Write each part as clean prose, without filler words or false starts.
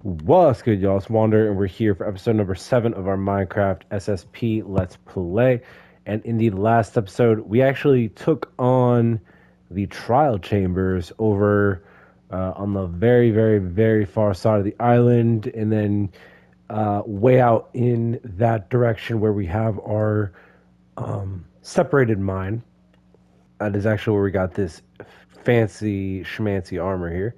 What's good, y'all? It's Wander, and we're here for episode number 7 of our Minecraft SSP Let's Play. And in the last episode, we actually took on the trial chambers over on the very, very, very far side of the island, and then way out in that direction where we have our separated mine. That is actually where we got this fancy schmancy armor here.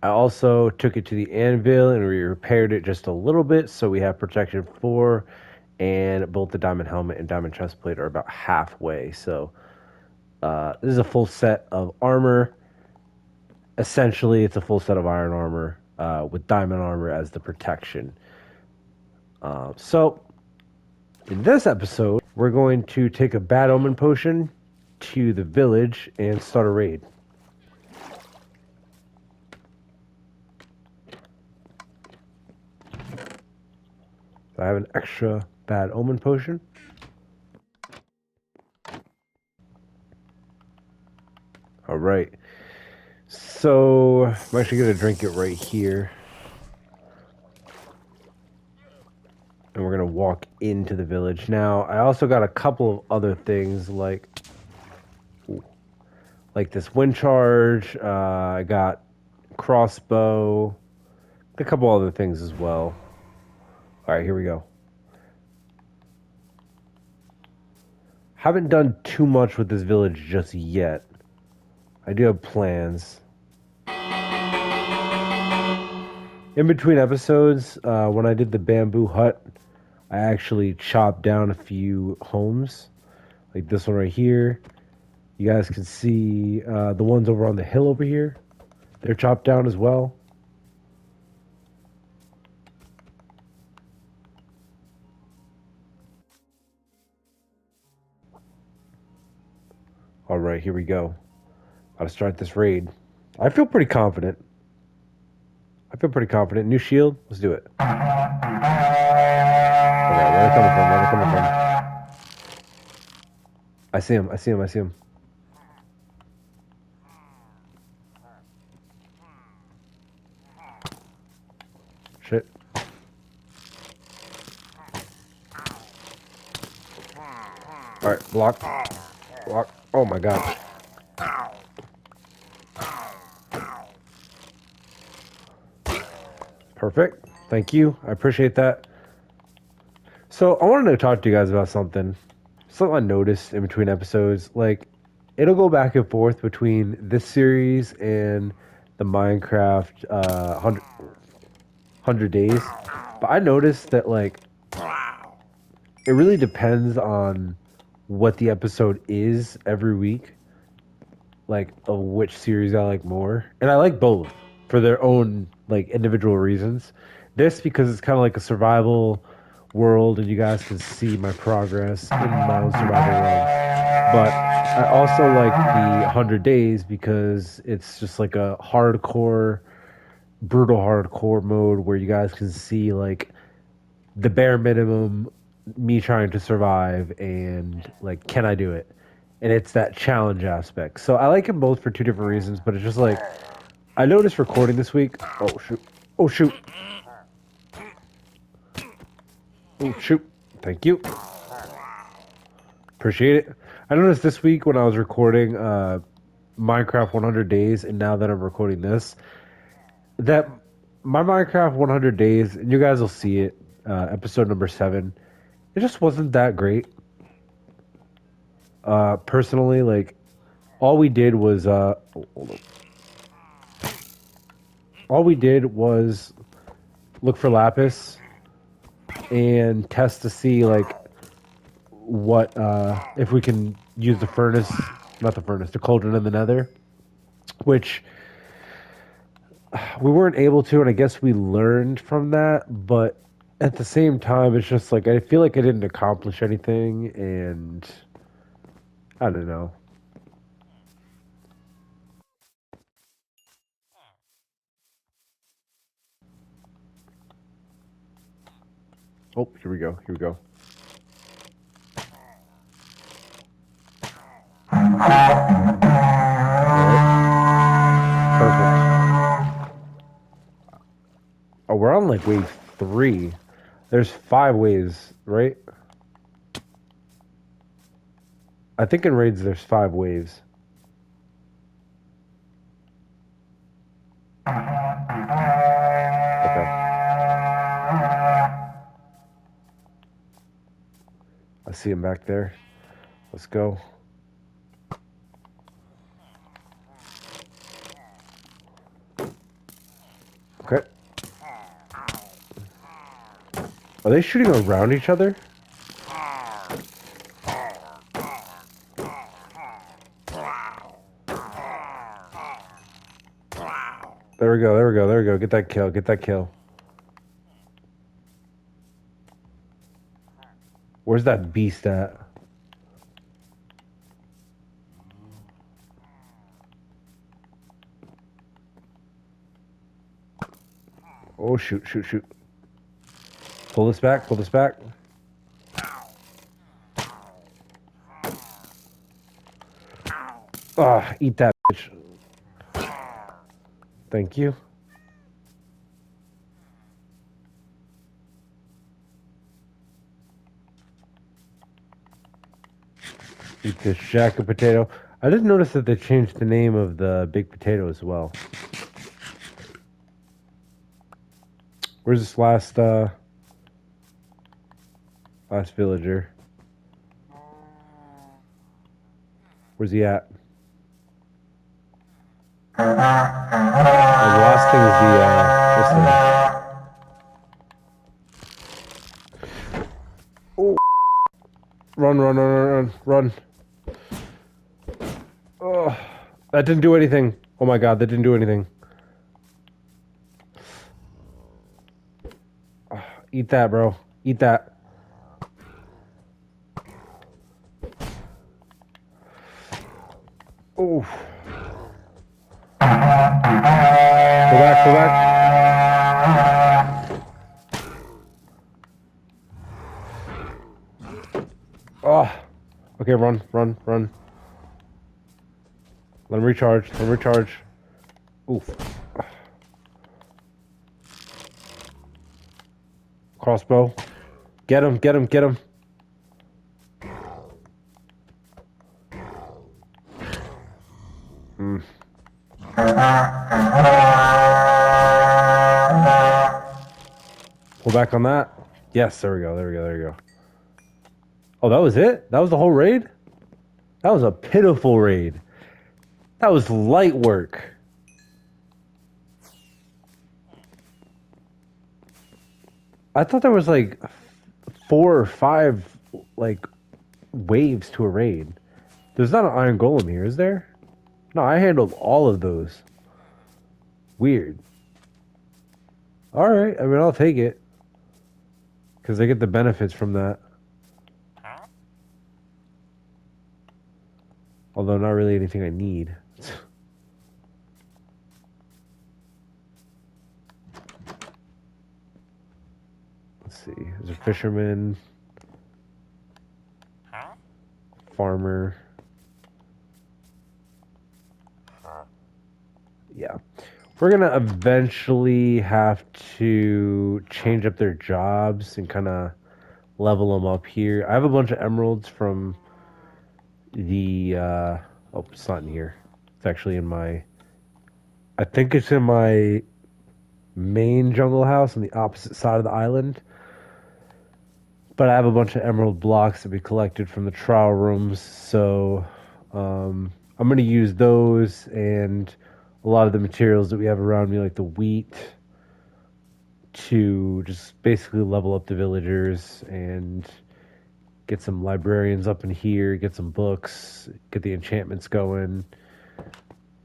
I also took it to the anvil and we repaired it just a little bit so we have protection 4, and both the diamond helmet and diamond chestplate are about halfway. So this is a full set of armor. Essentially, it's a full set of iron armor with diamond armor as the protection. So in this episode, we're going to take a bad omen potion to the village and start a raid. I have an extra bad omen potion. All right. So I'm actually going to drink it right here. And we're going to walk into the village. Now, I also got a couple of other things like this wind charge. I got crossbow. A couple other things as well. All right, here we go. Haven't done too much with this village just yet. I do have plans. In between episodes, when I did the bamboo hut, I actually chopped down a few homes. Like this one right here. You guys can see the ones over on the hill over here. They're chopped down as well. All right, here we go. Gotta start this raid. I feel pretty confident. New shield. Let's do it. Okay, where are they coming from? Where are they coming from? I see him. I see him. I see him. Shit. All right, block. Block. Oh my god. Perfect. Thank you. I appreciate that. So I wanted to talk to you guys about something I noticed in between episodes. Like, it'll go back and forth between this series and the Minecraft 100 days. But I noticed that, like, it really depends on what the episode is every week, like, of which series I like more. And I like both for their own, like, individual reasons. This because it's kind of like a survival world and you guys can see my progress in my own survival world. But I also like the 100 days because it's just like a hardcore, brutal hardcore mode where you guys can see, like, the bare minimum, me trying to survive, and, like, can I do it? And it's that challenge aspect. So I like them both for two different reasons, but it's just like, I noticed recording this week. Oh, shoot. Oh, shoot. Oh, shoot. Thank you. Appreciate it. I noticed this week when I was recording Minecraft 100 Days, and now that I'm recording this, that my Minecraft 100 Days, and you guys will see it, episode number 7, it just wasn't that great. Personally, like, all we did was look for lapis and test to see, like, what if we can use the furnace, not the furnace, the cauldron in the nether, which we weren't able to, and I guess we learned from that, but at the same time, it's just like, I feel like I didn't accomplish anything, and I don't know. Oh, here we go. Here we go. Perfect. Oh, we're on like wave 3. There's 5 waves, right? I think in raids there's 5 waves. Okay. I see him back there. Let's go. Okay. Are they shooting around each other? There we go, there we go, there we go. Get that kill, get that kill. Where's that beast at? Oh, shoot, shoot, shoot. Pull this back, pull this back. Ah, eat that bitch. Thank you. Eat this jacket potato. I did notice that they changed the name of the big potato as well. Where's this last villager? Where's he at? Oh, the last thing is the this thing. Oh, run, run, run, run, run. Oh, that didn't do anything. Oh my god, that didn't do anything. Oh, eat that, bro. Eat that. Oh. Go back, go back. Oh. Okay, run, run, run. Let him recharge, let him recharge. Oof. Crossbow. Get him, get him, get him. Pull back on that. Yes, there we go, there we go, there we go. Oh, that was it? That was the whole raid? That was a pitiful raid. That was light work. I thought there was like 4 or 5 like waves to a raid. There's not an iron golem here, is there? No, I handled all of those. Weird. Alright, I mean, I'll take it. Because I get the benefits from that. Although not really anything I need. Let's see. There's a fisherman. Farmer. Yeah. We're going to eventually have to change up their jobs and kind of level them up here. I have a bunch of emeralds from the... oh, it's not in here. It's actually in my... I think it's in my main jungle house on the opposite side of the island. But I have a bunch of emerald blocks that we collected from the trial rooms, so I'm going to use those and a lot of the materials that we have around me, like the wheat, to just basically level up the villagers and get some librarians up in here, get some books, get the enchantments going.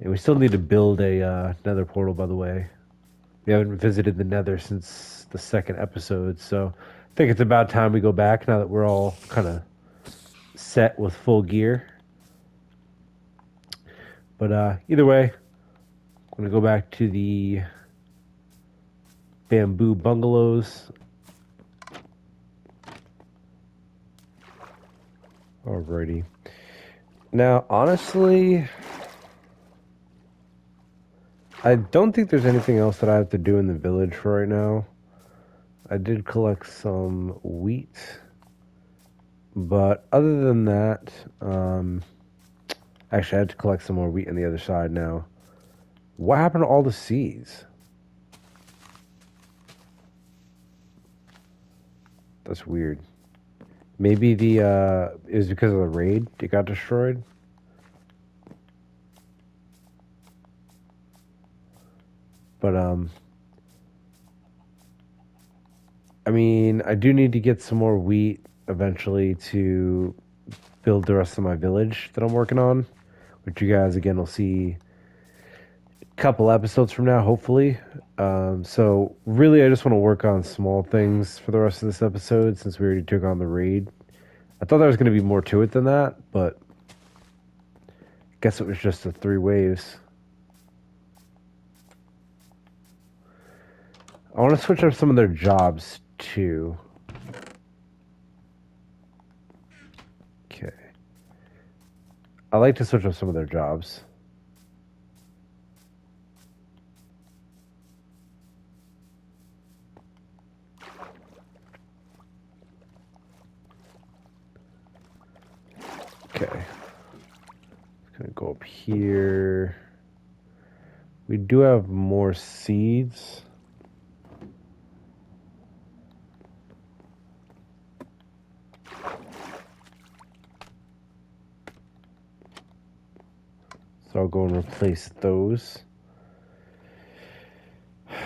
And we still need to build a nether portal, by the way. We haven't visited the nether since the 2nd episode, so I think it's about time we go back now that we're all kind of set with full gear. But either way, I'm going to go back to the bamboo bungalows. Alrighty. Now, honestly, I don't think there's anything else that I have to do in the village for right now. I did collect some wheat, but other than that, actually I had to collect some more wheat on the other side now. What happened to all the seeds? That's weird. Maybe it was because of the raid it got destroyed. But I mean, I do need to get some more wheat eventually to build the rest of my village that I'm working on, which you guys again will see a couple episodes from now, hopefully. So really, I just want to work on small things for the rest of this episode since we already took on the raid. I thought there was going to be more to it than that, but I guess it was just the 3 waves. I want to switch up some of their jobs too. Okay. I like to switch up some of their jobs. Okay. Gonna go up here. We do have more seeds. So I'll go and replace those.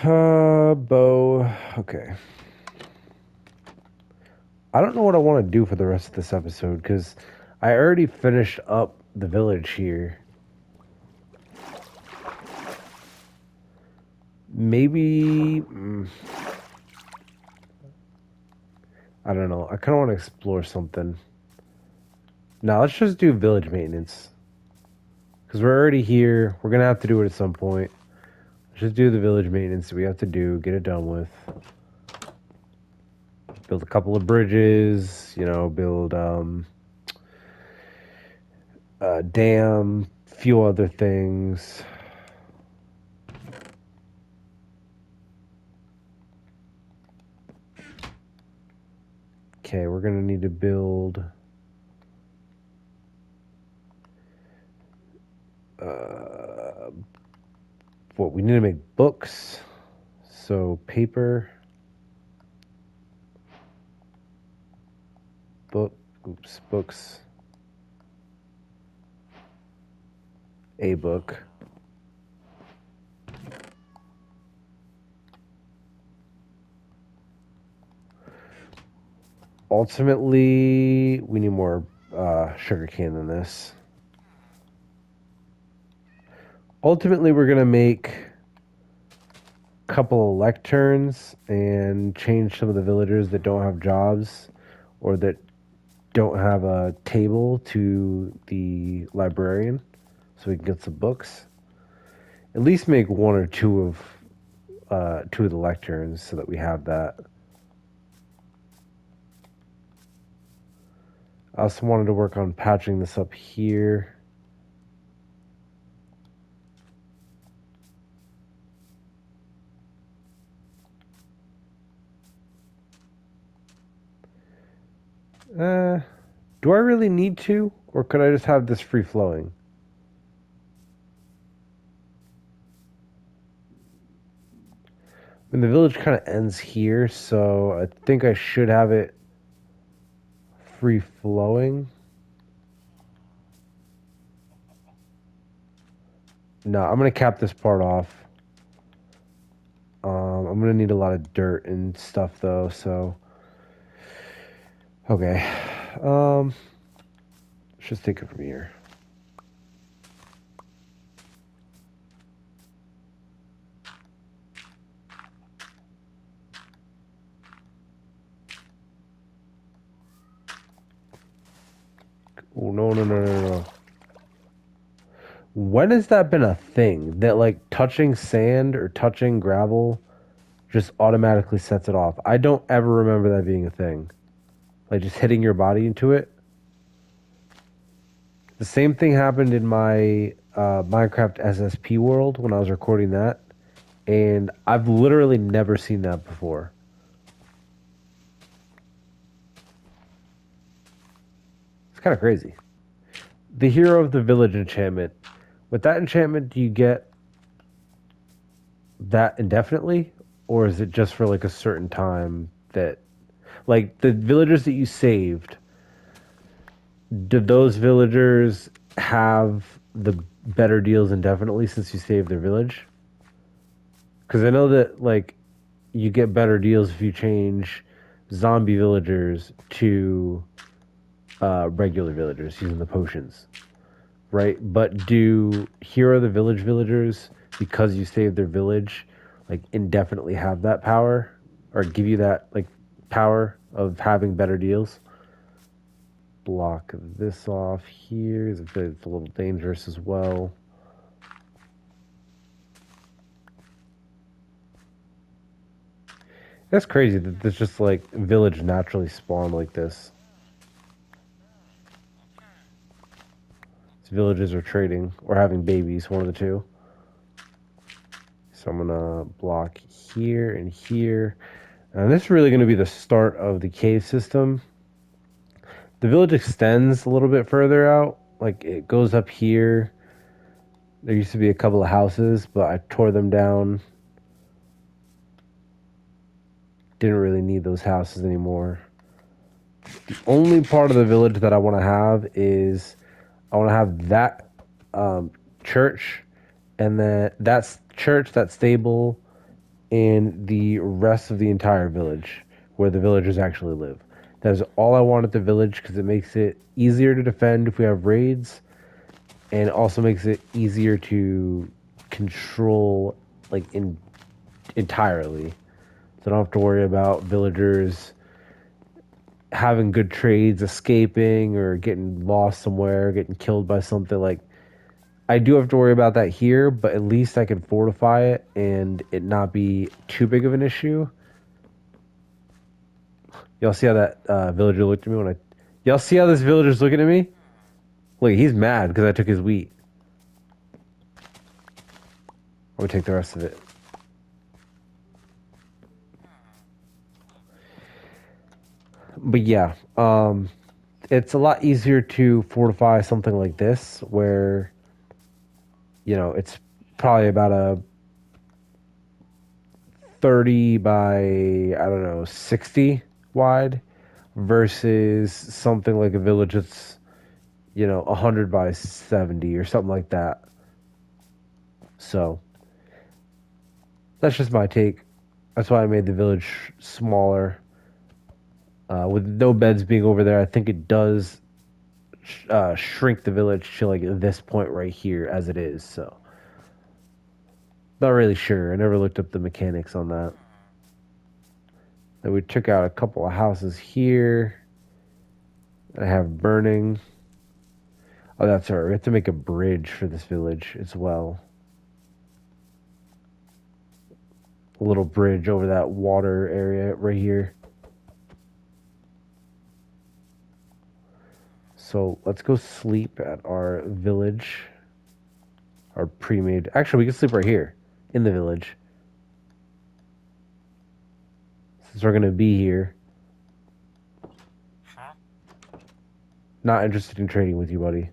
Bow. Okay. I don't know what I want to do for the rest of this episode because I already finished up the village here. Maybe. I don't know. I kind of want to explore something. Now, let's just do village maintenance. Because we're already here. We're going to have to do it at some point. Let's just do the village maintenance that we have to do. Get it done with. Build a couple of bridges. You know, build a dam. Few other things. Okay, we're going to need to build... what we need to make books, so paper, books, a book, ultimately we need more sugarcane than this. Ultimately, we're going to make a couple of lecterns and change some of the villagers that don't have jobs or that don't have a table to the librarian so we can get some books. At least make 1 or 2 of the lecterns so that we have that. I also wanted to work on patching this up here. Do I really need to? Or could I just have this free flowing? I mean, the village kind of ends here, so I think I should have it free flowing. No, I'm going to cap this part off. I'm going to need a lot of dirt and stuff, though, so... Okay. Let's just take it from here. Oh, no, no, no, no, no. When has that been a thing? That, like, touching sand or touching gravel just automatically sets it off? I don't ever remember that being a thing. Like, just hitting your body into it. The same thing happened in my Minecraft SSP World when I was recording that, and I've literally never seen that before. It's kind of crazy. The Hero of the Village enchantment. With that enchantment, do you get that indefinitely, or is it just for like a certain time that, like the villagers that you saved, did those villagers have the better deals indefinitely since you saved their village? Because I know that like you get better deals if you change zombie villagers to regular villagers using the potions, right? But do Hero of the Village villagers, because you saved their village, like indefinitely have that power or give you that like power of having better deals? Block this off here. It's a little dangerous as well. That's crazy that there's just like village naturally spawn like this. These villages are trading or having babies, one of the two. So I'm gonna block here and here. And this is really gonna be the start of the cave system. The village extends a little bit further out. Like it goes up here. There used to be a couple of houses, but I tore them down. Didn't really need those houses anymore. The only part of the village that I want to have is I want to have that church, and then that's church, that stable, and the rest of the entire village where the villagers actually live. That is all I want at the village because it makes it easier to defend if we have raids, and also makes it easier to control like entirely. So I don't have to worry about villagers having good trades, escaping, or getting lost somewhere, getting killed by something. Like I do have to worry about that here, but at least I can fortify it and it not be too big of an issue. Y'all see how that villager looked at me when I... Y'all see how this villager's looking at me? Look, he's mad because I took his wheat. I'm gonna take the rest of it. But yeah, it's a lot easier to fortify something like this where, you know, it's probably about a 30 by, I don't know, 60 wide versus something like a village that's, you know, 100 by 70 or something like that. So that's just my take. That's why I made the village smaller. With no beds being over there, I think it does shrink the village to like this point right here as it is. So not really sure. I never looked up the mechanics on that. Then we took out a couple of houses here. I have burning. Oh, that's right. We have to make a bridge for this village as well. A little bridge over that water area right here. So let's go sleep at our village. Our pre-made... Actually, we can sleep right here in the village. Since we're going to be here. Not interested in trading with you, buddy.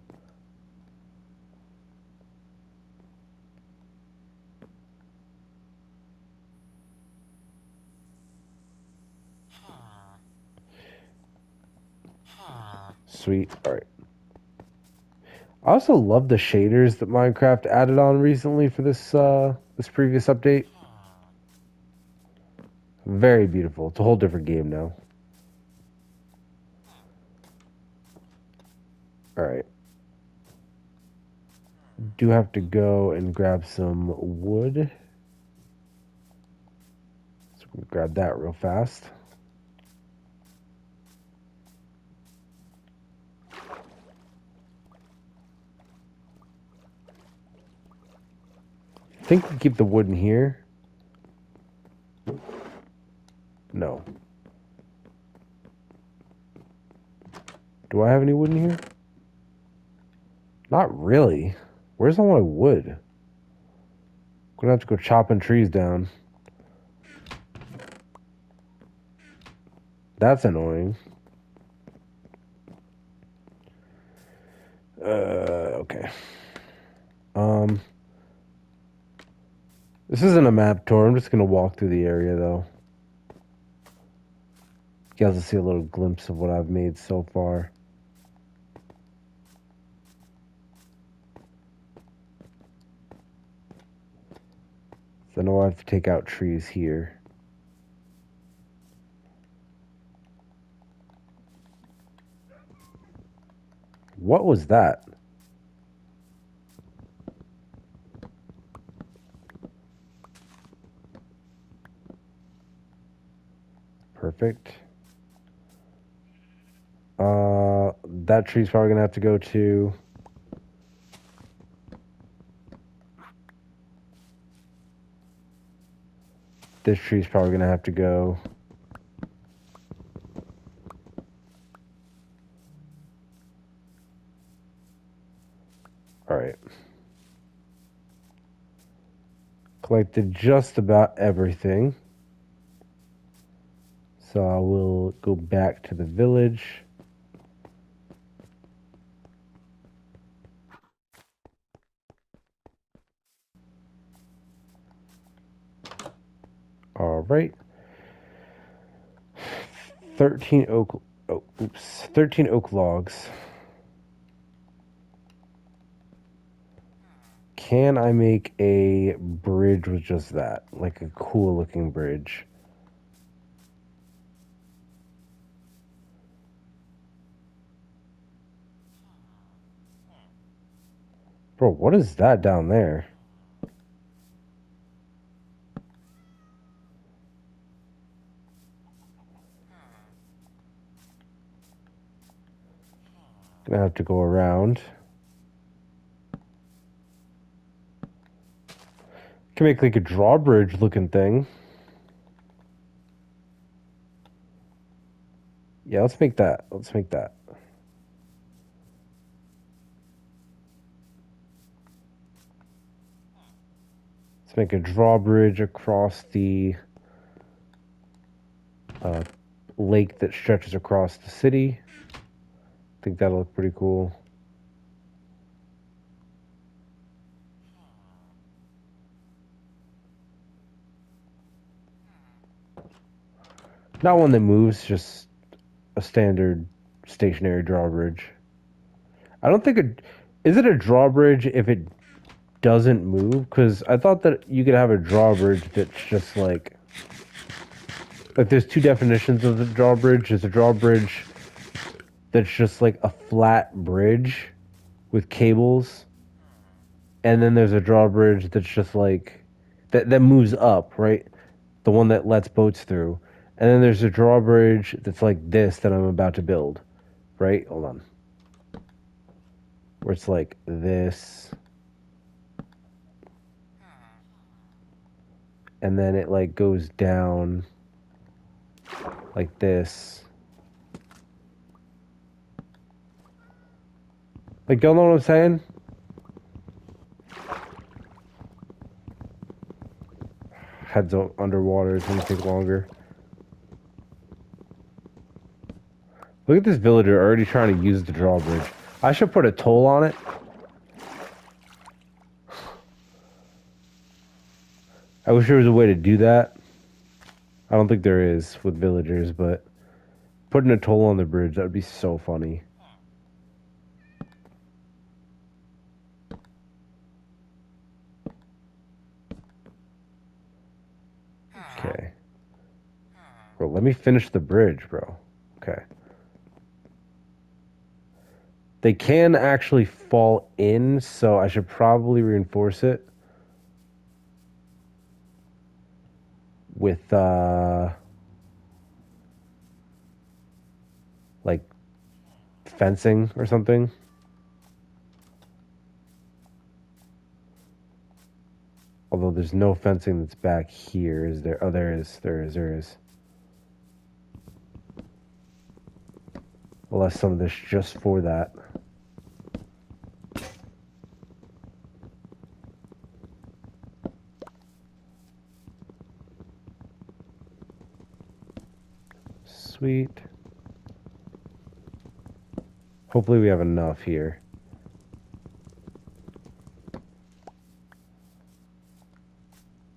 Sweet. All right. I also love the shaders that Minecraft added on recently for this this previous update. Very beautiful. It's a whole different game now. All right. Do have to go and grab some wood. So we'll grab that real fast. I think we keep the wood in here. No. Do I have any wood in here? Not really. Where's all my wood? I'm gonna have to go chopping trees down. That's annoying. Okay. This isn't a map tour. I'm just gonna walk through the area though. You guys will see a little glimpse of what I've made so far. So I know I have to take out trees here. What was that? Perfect. That tree's probably gonna have to go to. This tree's probably gonna have to go. All right. Collected just about everything. So I will go back to the village. All right. 13 oak. Oh, oops. 13 oak logs. Can I make a bridge with just that? Like a cool looking bridge? Bro, what is that down there? Gonna have to go around. Can make like a drawbridge looking thing. Yeah, let's make that. Let's make that. Let's make a drawbridge across the lake that stretches across the city. I think that'll look pretty cool. Not one that moves, just a standard stationary drawbridge. I don't think it is it a drawbridge if it doesn't move? Because I thought that you could have a drawbridge that's just like there's two definitions of the drawbridge. There's a drawbridge that's just like a flat bridge with cables, and then there's a drawbridge that's just like that moves up, right? The one that lets boats through. And then there's a drawbridge that's like this that I'm about to build, right? Hold on. Where it's like this. And then it like goes down like this. Like, y'all know what I'm saying? Heads underwater, it's gonna take longer. Look at this villager already trying to use the drawbridge. I should put a toll on it. I wish there was a way to do that. I don't think there is with villagers, but putting a toll on the bridge, that would be so funny. Okay. Bro, let me finish the bridge, bro. Okay. They can actually fall in, so I should probably reinforce it with like fencing or something. Although there's no fencing that's back here, is there? Oh, there is. There is. I'll left some of this just for that. Sweet. Hopefully we have enough here.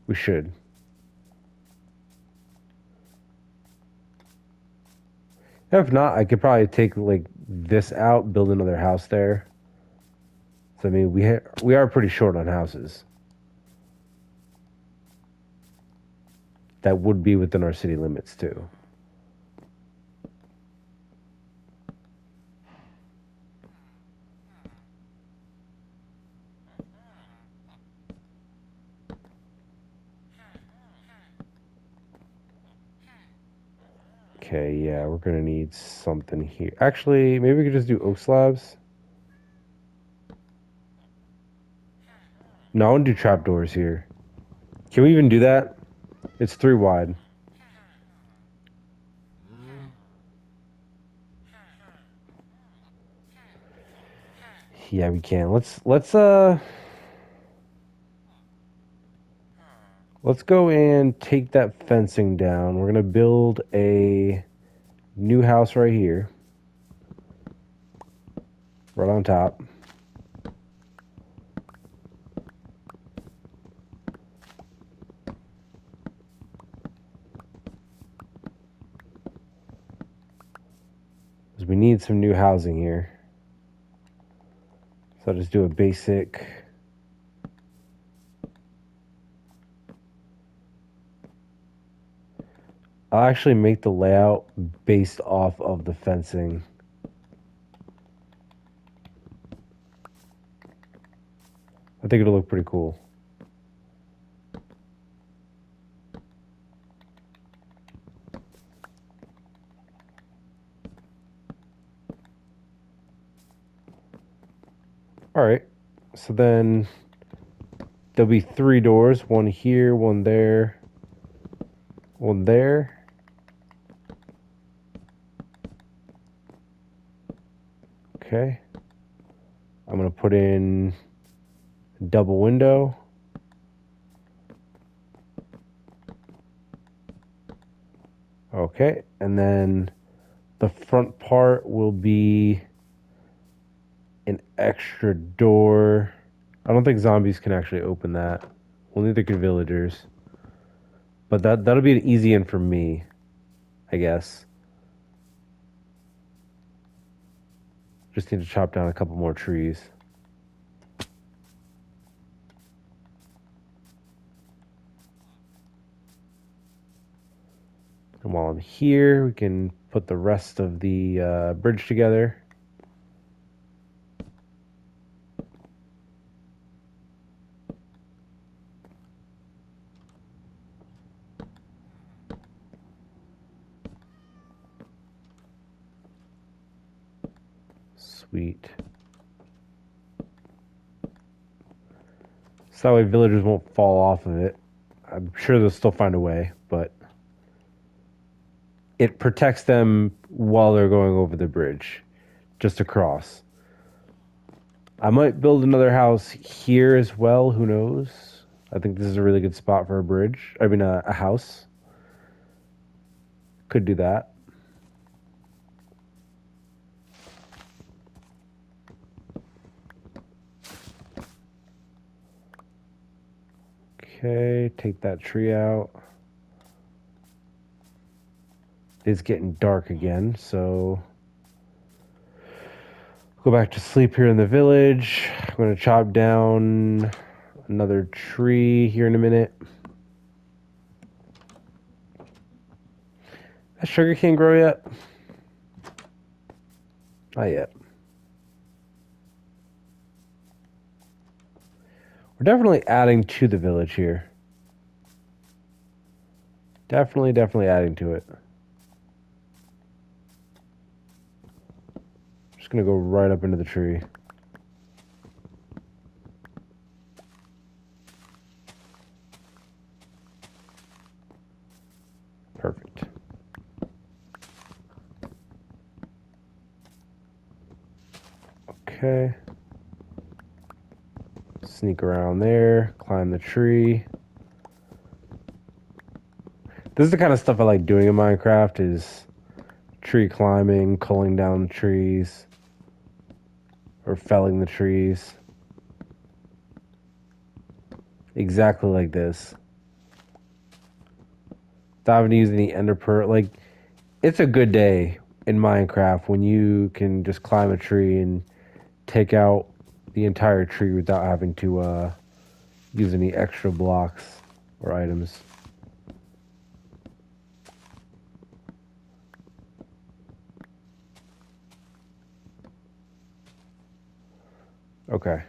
We should. If not, I could probably take like this out, build another house there. So I mean, we are pretty short on houses. That would be within our city limits too. Okay, yeah, we're gonna need something here. Actually, maybe we could just do oak slabs. No, I want to do trapdoors here. Can we even do that? It's 3 wide. Yeah, we can. Let's go and take that fencing down. We're gonna build a new house right here. Right on top. Because we need some new housing here. So I'll just do a basic. I'll actually make the layout based off of the fencing. I think it'll look pretty cool. All right. So then there'll be 3 doors, one here, one there, one there. Okay. I'm going to put in a double window. Okay. And then the front part will be an extra door. I don't think zombies can actually open that. Only the good villagers. But that'll be an easy in for me, I guess. Just need to chop down a couple more trees. And while I'm here, we can put the rest of the bridge together. Sweet. So that way villagers won't fall off of it. I'm sure they'll still find a way, but it protects them while they're going over the bridge, just to cross. I might build another house here as well, who knows? I think this is a really good spot for a bridge. I mean, a house. Could do that. Okay, take that tree out. It's getting dark again, so go back to sleep here in the village. I'm going to chop down another tree here in a minute. That sugar cane grow yet? Not yet. We're definitely adding to the village here. Definitely adding to it. Just gonna go right up into the tree. Perfect. Okay. Sneak around there, climb the tree. This is the kind of stuff I like doing in Minecraft, is tree climbing, culling down the trees, or felling the trees. Exactly like this. Not having to use any ender pearl. Like, it's a good day in Minecraft when you can just climb a tree and take out the entire tree without having to use any extra blocks or items. Okay.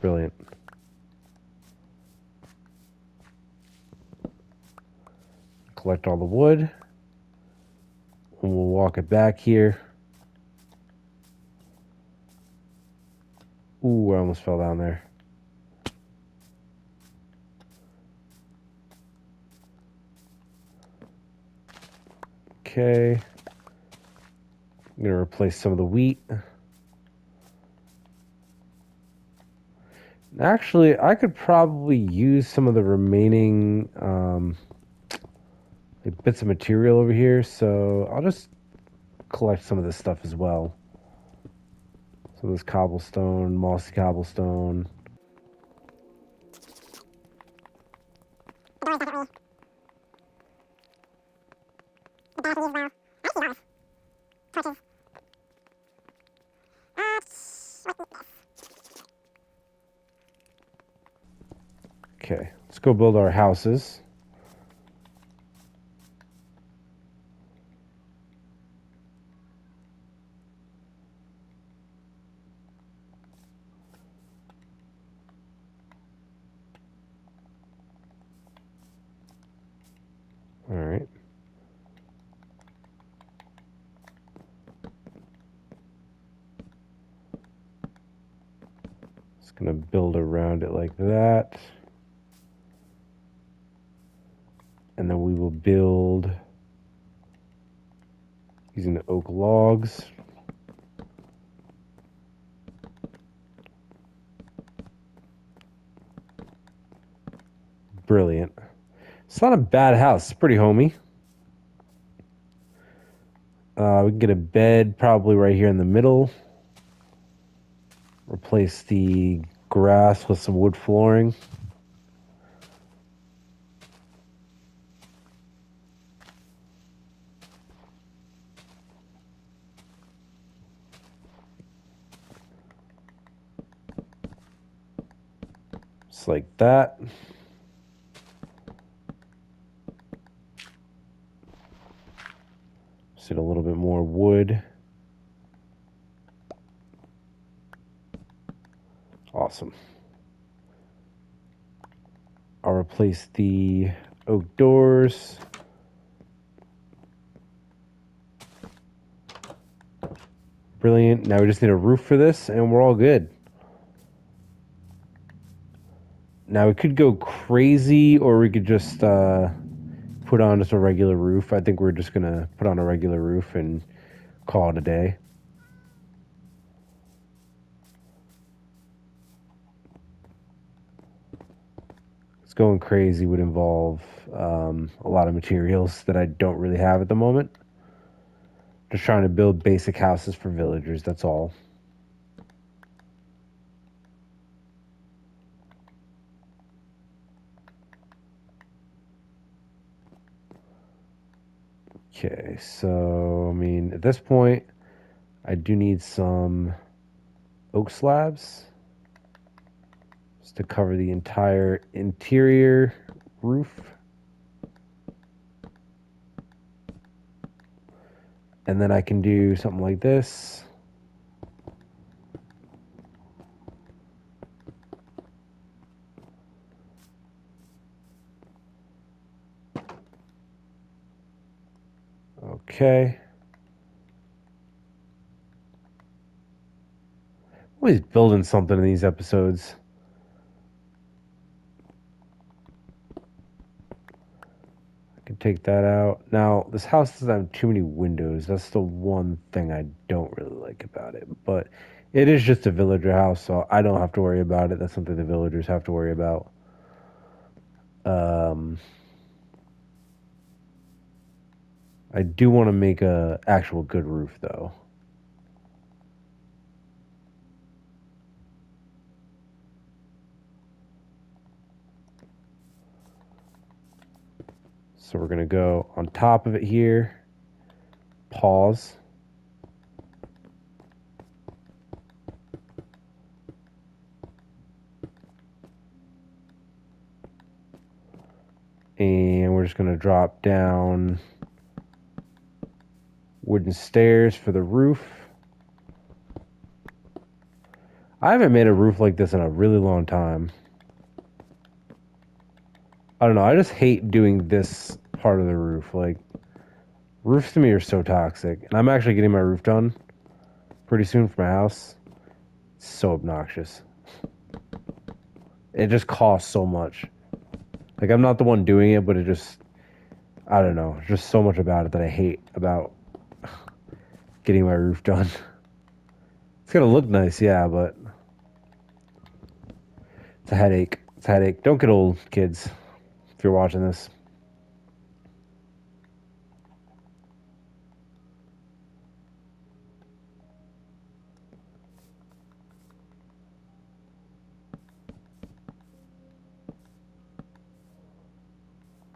Brilliant. Collect all the wood. And we'll walk it back here. Ooh, I almost fell down there. Okay. I'm going to replace some of the wheat. Actually, I could probably use some of the remaining like bits of material over here, so I'll just collect some of this stuff as well. Some of this cobblestone, mossy cobblestone. Okay, let's go build our houses. All right. Just gonna build around it like that. And then we will build using the oak logs. Brilliant. It's not a bad house. It's pretty homey. We can get a bed probably right here in the middle. Replace the grass with some wood flooring. Just like that. Just need a little bit more wood. Awesome. I'll replace the oak doors. Brilliant. Now we just need a roof for this and we're all good. Now we could go crazy or we could just put on just a regular roof. I think we're just going to put on a regular roof and call it a day. Going crazy would involve a lot of materials that I don't really have at the moment. Just trying to build basic houses for villagers, that's all. Okay, so, I mean, at this point, I do need some oak slabs just to cover the entire interior roof. And then I can do something like this. Okay. Always building something in these episodes. Can take that out. Now, this house doesn't have too many windows. That's the one thing I don't really like about it. But it is just a villager house, so I don't have to worry about it. That's something the villagers have to worry about. I do want to make a actual good roof though. So we're going to go on top of it here. Pause. And we're just going to drop down wooden stairs for the roof. I haven't made a roof like this in a really long time. I don't know. I just hate doing this part of the roof. Like, roofs to me are so toxic. And I'm actually getting my roof done pretty soon for my house. It's so obnoxious. It just costs so much. Like, I'm not the one doing it, but it just, I don't know. There's just so much about it that I hate about getting my roof done. It's gonna look nice, yeah, but it's a headache. It's a headache. Don't get old, kids, if you're watching this.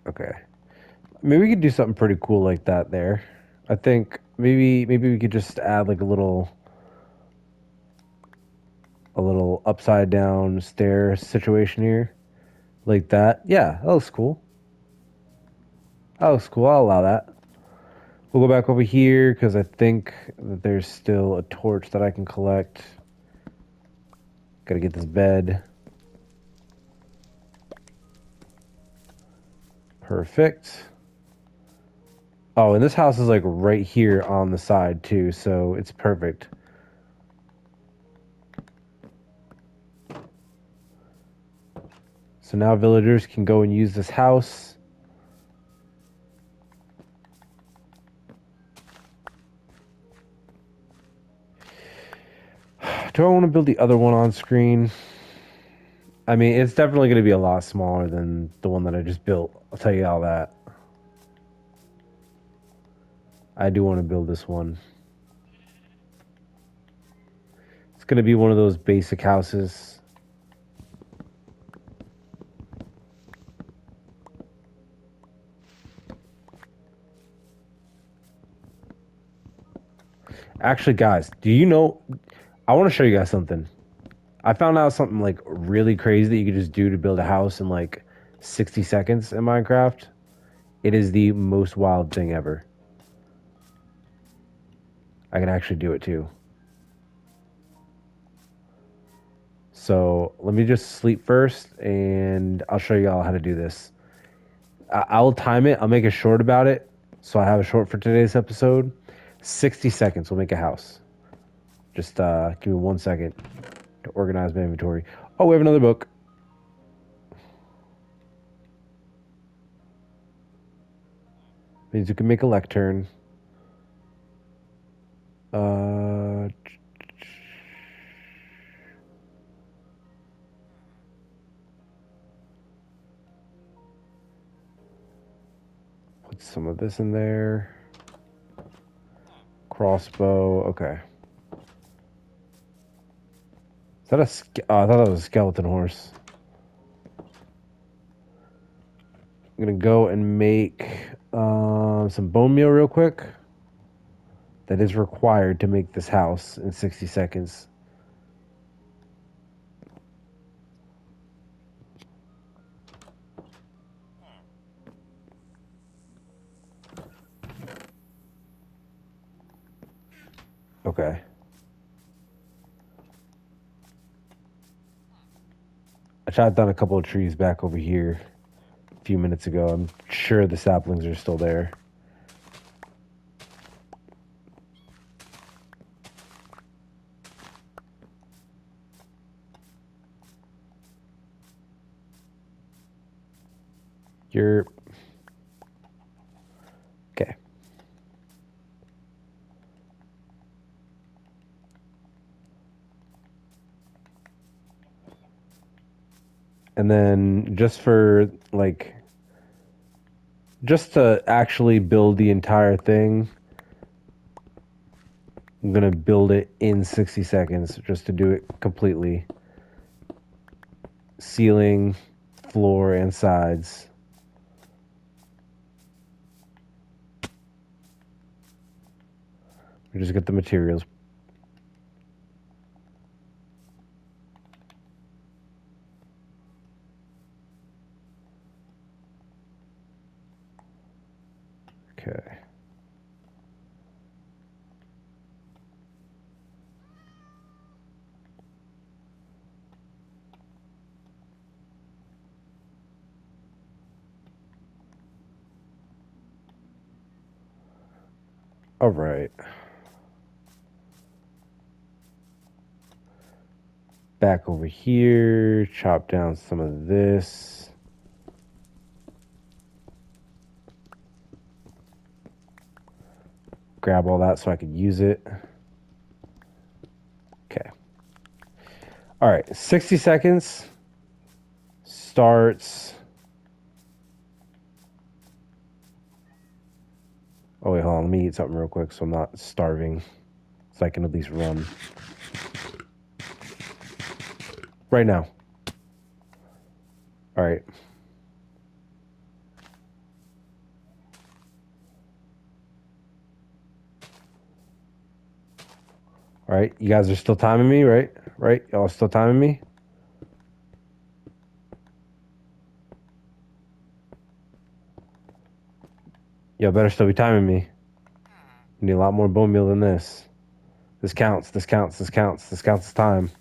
Okay. Maybe we could do something pretty cool like that there. I think maybe we could just add like a little upside down stair situation here. Like that. Yeah, that looks cool. That looks cool. I'll allow that. We'll go back over here because I think that there's still a torch that I can collect. Gotta get this bed. Perfect. Oh, and this house is like right here on the side too, so it's perfect. So now villagers can go and use this house. Do I want to build the other one on screen? I mean, it's definitely going to be a lot smaller than the one that I just built. I'll tell you all that. I do want to build this one. It's going to be one of those basic houses. Actually, guys, do you know? I want to show you guys something. I found out something like really crazy that you could just do to build a house in like 60 seconds in Minecraft. It is the most wild thing ever. I can actually do it too. So let me just sleep first and I'll show you all how to do this. I'll time it. I'll make a short about it. So I have a short for today's episode. 60 seconds will make a house. Just give me 1 second to organize my inventory. Oh, we have another book. Means you can make a lectern. Uh, put some of this in there. Crossbow. Okay. Is that a? Oh, I thought that was a skeleton horse. I'm gonna go and make some bone meal real quick. That is required to make this house in 60 seconds. Okay. I chopped down a couple of trees back over here a few minutes ago. I'm sure the saplings are still there. You're okay. And then just for like just to actually build the entire thing, I'm going to build it in 60 seconds just to do it completely. Ceiling, floor, and sides. We just get the materials. Okay. All right. Back over here, chop down some of this. Grab all that so I could use it. Okay. All right, 60 seconds starts. Oh, wait, hold on. Let me eat something real quick so I'm not starving. So I can at least run. Right now. All right. All right. You guys are still timing me, right? Right? Y'all still timing me? Y'all better still be timing me. We need a lot more bone meal than this. This counts. This counts. This counts. This counts as time.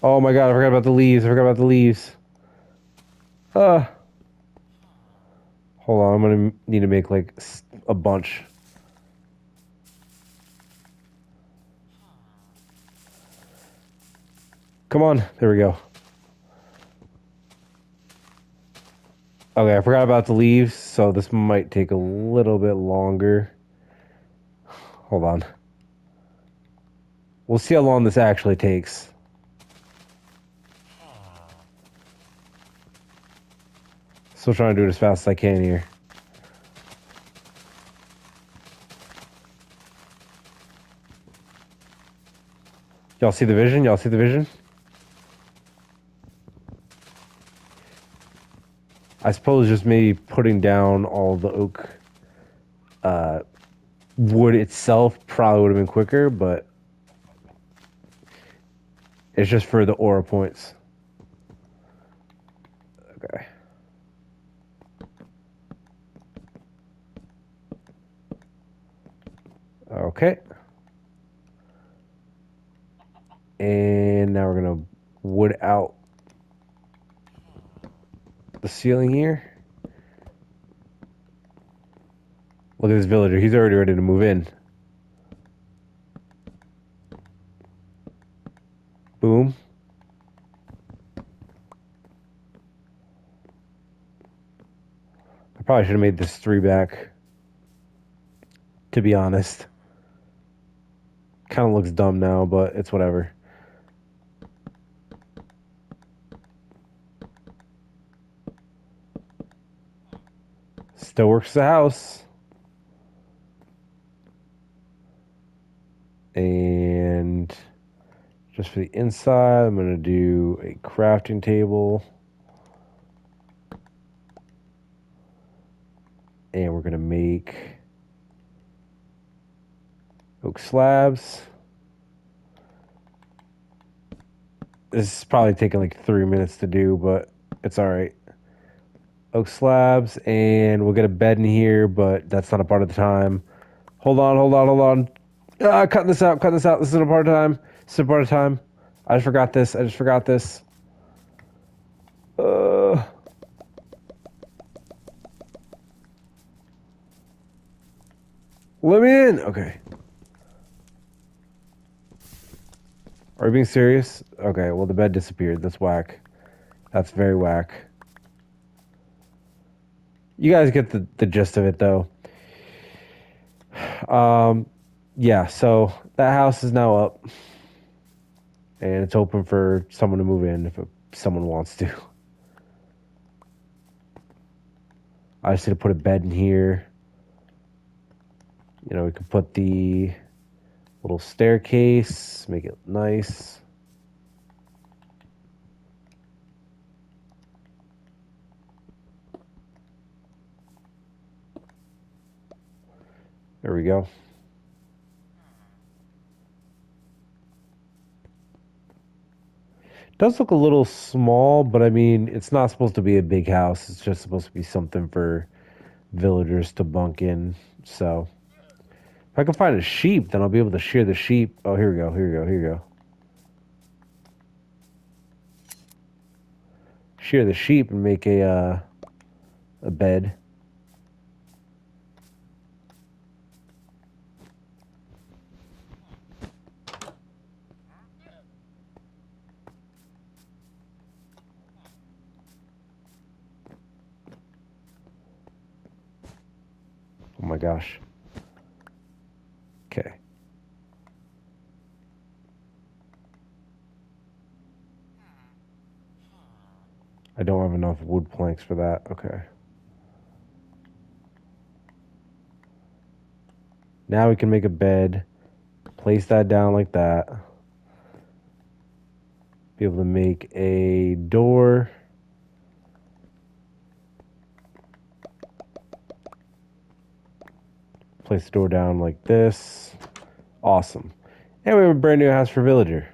Oh my god, I forgot about the leaves. I forgot about the leaves. Hold on, I'm gonna need to make like a bunch. Come on, there we go. Okay, I forgot about the leaves, so this might take a little bit longer. Hold on. We'll see how long this actually takes. Still trying to do it as fast as I can here. Y'all see the vision? Y'all see the vision? I suppose just maybe putting down all the oak wood itself probably would have been quicker, but it's just for the aura points. Okay. Okay. And now we're gonna wood out the ceiling here. Look at this villager. He's already ready to move in. Boom. I probably should have made this 3 back, to be honest. Kind of looks dumb now, but it's whatever. Still works the house. And just for the inside, I'm going to do a crafting table. And we're going to make oak slabs. This is probably taking like 3 minutes to do, but it's all right. Oak slabs, and we'll get a bed in here, but that's not a part of the time. Hold on, hold on, hold on. Cutting this out, cutting this out. This isn't a part of time. This is a part of time. I just forgot this. I just forgot this. Let me in. Okay. Are you being serious? Okay, well, the bed disappeared. That's whack. That's very whack. You guys get the gist of it, though. Yeah, so that house is now up. And it's open for someone to move in if someone wants to. I just need to put a bed in here. You know, we could put the little staircase, make it nice. There we go. Does look a little small, but I mean, it's not supposed to be a big house. It's just supposed to be something for villagers to bunk in. So, if I can find a sheep, then I'll be able to shear the sheep. Oh, here we go. Here we go. Here we go. Shear the sheep and make a bed. Oh my gosh. Okay. I don't have enough wood planks for that. Okay. Now we can make a bed. Place that down like that. Be able to make a door. Place the door down like this. Awesome. And we have a brand new house for villager.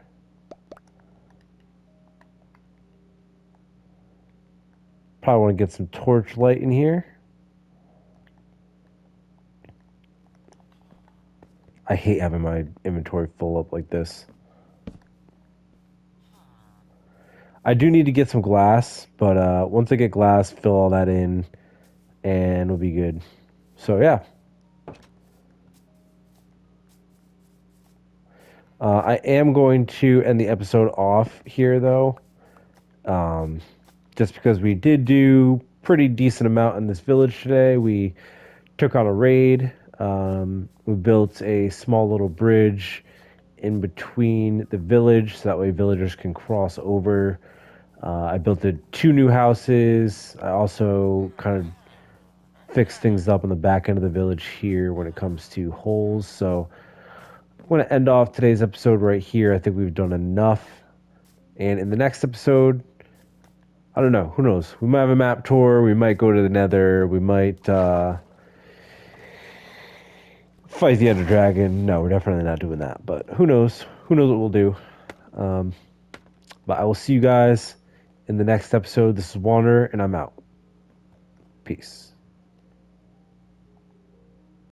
Probably want to get some torch light in here. I hate having my inventory full up like this. I do need to get some glass, but once I get glass, fill all that in, and we'll be good. So yeah. I am going to end the episode off here, though. Just because we did do pretty decent amount in this village today. We took on a raid. We built a small little bridge in between the village so that way villagers can cross over. I built two new houses. I also kind of fixed things up on the back end of the village here when it comes to holes. So I'm going to end off today's episode right here. I think we've done enough. And in the next episode, I don't know. Who knows? We might have a map tour. We might go to the Nether. We might fight the Ender Dragon. No, we're definitely not doing that. But who knows? Who knows what we'll do? But I will see you guys in the next episode. This is Wander, and I'm out. Peace.